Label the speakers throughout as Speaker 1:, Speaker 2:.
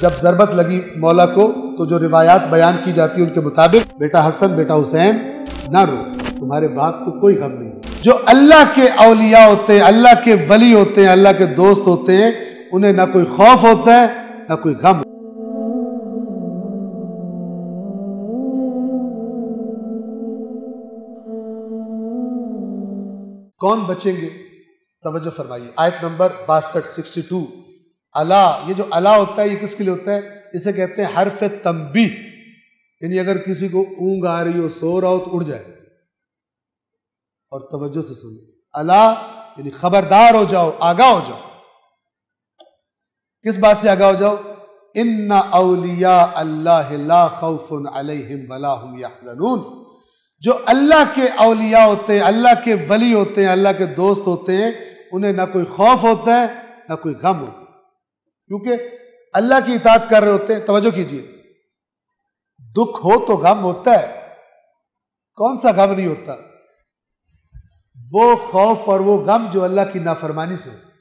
Speaker 1: جب ضربت لگی مولا کو تو جو روایات بیان کی جاتی ہیں ان کے مطابق بیٹا حسن بیٹا حسین نہ رو، تمہارے باپ کو کوئی غم نہیں۔ جو اللہ کے اولیاء ہوتے ہیں، اللہ کے ولی ہوتے ہیں، اللہ کے دوست ہوتے ہیں، انہیں نہ کوئی خوف ہوتا ہے نہ کوئی غم۔ کون بچیں گے؟ توجہ فرمائیے، آیت نمبر 62 62۔ الا، یہ جو الا ہوتا ہے یہ کس کے لیے ہوتا ہے؟ اسے کہتے ہیں حرف تنبیہ، یعنی اگر کسی کو اونگ آ رہی ہو، سو رہا ہو تو اڑ جائے اور توجہ سے سنو۔ الا یعنی خبردار ہو جاؤ، آگاہ ہو جاؤ۔ کس بات سے آگاہ ہو جاؤ؟ ان اولیاء اللہ لا خوف علیہم ولا هم یحزنون۔ جو اللہ کے اولیاء ہوتے ہیں، اللہ کے ولی ہوتے ہیں، اللہ کے دوست ہوتے ہیں، انہیں نہ کوئی خوف ہوتا ہے نہ کوئی غم ہوتا ہے، کیونکہ اللہ کی اطاعت کر رہے ہوتے ہیں۔ توجہ کیجئے، دکھ ہو تو غم ہوتا ہے، کون سا غم نہیں ہوتا؟ وہ خوف اور وہ غم جو اللہ کی نافرمانی سے ہوتا ہے،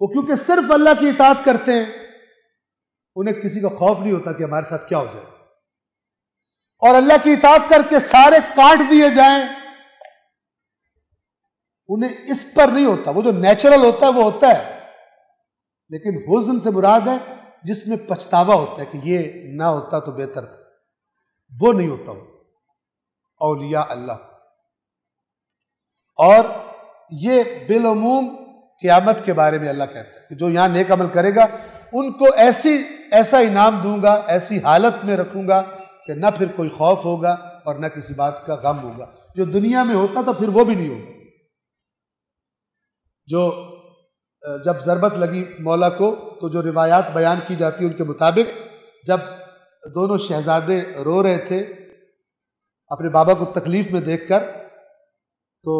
Speaker 1: وہ کیونکہ صرف اللہ کی اطاعت کرتے ہیں، انہیں کسی کا خوف نہیں ہوتا کہ ہمارے ساتھ کیا ہو جائے، اور اللہ کی اطاعت کر کے سارے کاٹ دیے جائیں، انہیں اس پر نہیں ہوتا۔ وہ جو نیچرل ہوتا ہے وہ ہوتا ہے، لیکن حزن سے مراد ہے جس میں پچھتاوا ہوتا ہے کہ یہ نہ ہوتا تو بہتر تھا، وہ نہیں ہوتا وہ اولیاء اللہ۔ اور یہ بالعموم قیامت کے بارے میں اللہ کہتا ہے کہ جو یہاں نیک عمل کرے گا ان کو ایسا انعام دوں گا، ایسی حالت میں رکھوں گا کہ نہ پھر کوئی خوف ہوگا اور نہ کسی بات کا غم ہوگا۔ جو دنیا میں ہوتا تھا پھر وہ بھی نہیں ہوگا۔ جو جب ضربت لگی مولا کو تو جو روایات بیان کی جاتی ہیں ان کے مطابق جب دونوں شہزادے رو رہے تھے اپنے بابا کو تکلیف میں دیکھ کر، تو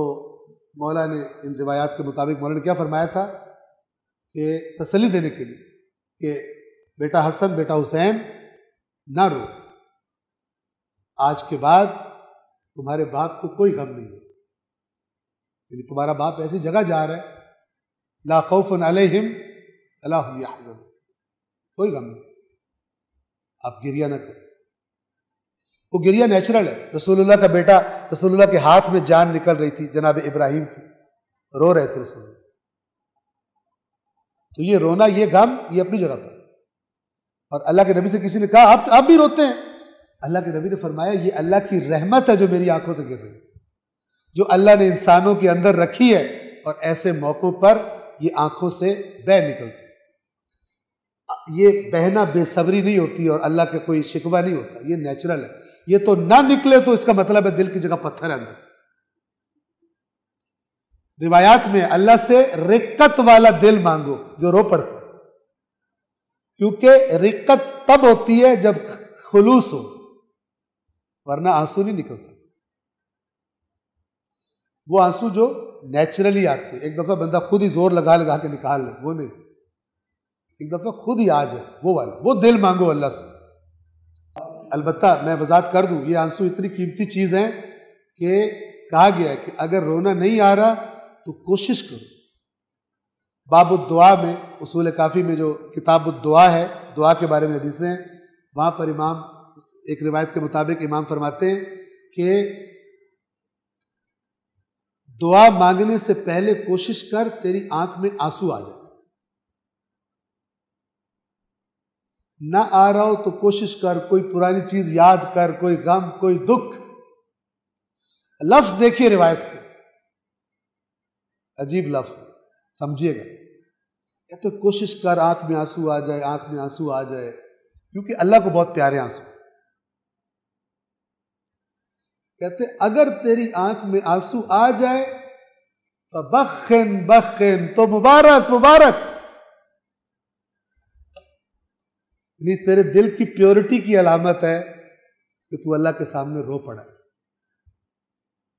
Speaker 1: مولا نے ان روایات کے مطابق مولا نے کیا فرمایا تھا کہ تسلی دینے کے لیے کہ بیٹا حسن بیٹا حسین نہ رو، آج کے بعد تمہارے باپ کو کوئی غم نہیں ہے، یعنی تمہارا باپ ایسی جگہ جا رہا ہے لا خوف علیہم ولا هم یحزنون، کوئی غم نہیں، آپ گریہ نہ کریں۔ وہ گریہ نیچرل ہے۔ رسول اللہ کا بیٹا، رسول اللہ کے ہاتھ میں جان نکل رہی تھی جناب ابراہیم کی، رو رہے تھے رسول اللہ، تو یہ رونا، یہ غم، یہ اپنی جگہ پر۔ اور اللہ کے نبی سے کسی نے کہا آپ بھی روتے ہیں؟ اللہ کے نبی نے فرمایا یہ اللہ کی رحمت ہے جو میری آنکھوں سے گر رہی ہے، جو اللہ نے انسانوں کے اندر رکھی ہے، اور ایسے موقعوں پر یہ آنکھوں سے بہہ نکلتی۔ یہ بہنا بے صبری نہیں ہوتی اور اللہ کا کوئی شکوہ نہیں ہوتا، یہ نیچرل ہے۔ یہ تو نہ نکلے تو اس کا مطلب ہے دل کی جگہ پتھر ہے اندر۔ روایات میں اللہ سے رقت والا دل مانگو جو رو پڑتا، کیونکہ رقت تب ہوتی ہے جب خلوص ہو، ورنہ آنسو نہیں نکلتا۔ وہ آنسو جو نیچرلی آتے، ایک دفعہ بندہ خود ہی زور لگا لگا کے نکال لے، وہ نہیں، ایک دفعہ خود ہی آ جائے، وہ والا، وہ دل مانگو اللہ سے۔ البتہ میں وضاحت کر دوں، یہ آنسو اتنی قیمتی چیز ہیں کہ کہا گیا ہے کہ اگر رونا نہیں آ رہا تو کوشش کرو۔ باب الدعا میں، اصول کافی میں جو کتاب الدعا ہے، دعا کے بارے میں حدیثیں ہیں، وہاں پر امام ایک روایت کے مطابق امام فرماتے ہیں کہ دعا مانگنے سے پہلے کوشش کر تیری آنکھ میں آنسو آ جائے، نہ آ رہا ہو تو کوشش کر، کوئی پرانی چیز یاد کر، کوئی غم، کوئی دکھ۔ لفظ دیکھیے روایت کے، عجیب لفظ، سمجھیے گا۔ کہتے کوشش کر آنکھ میں آنسو آ جائے، آنکھ میں آنسو آ جائے، کیونکہ اللہ کو بہت پیارے آنسو۔ کہتے اگر تیری آنکھ میں آنسو آ جائے فبخن بخن، تو مبارک مبارک، یعنی تیرے دل کی پیورٹی کی علامت ہے کہ تو اللہ کے سامنے رو پڑا،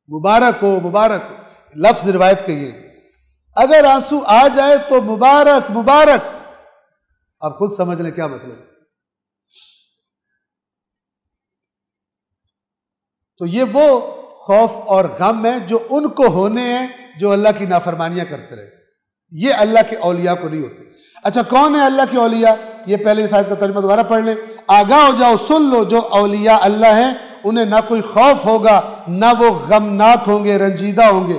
Speaker 1: مبارک ہو مبارک ہو۔ لفظ روایت کہیے، اگر آنسو آ جائے تو مبارک مبارک۔ آپ خود سمجھ لیں کیا مطلب۔ تو یہ وہ خوف اور غم ہے جو ان کو ہونے ہیں جو اللہ کی نافرمانیاں کرتے رہتے۔ یہ اللہ کے اولیاء کو نہیں ہوتے۔ اچھا کون ہے اللہ کے اولیاء؟ یہ پہلے اس آیت کا ترجمہ دوبارہ پڑھ لیں۔ آگاہ ہو جاؤ، سن لو، جو اولیاء اللہ ہیں انہیں نہ کوئی خوف ہوگا، نہ وہ غمناک ہوں گے، رنجیدہ ہوں گے،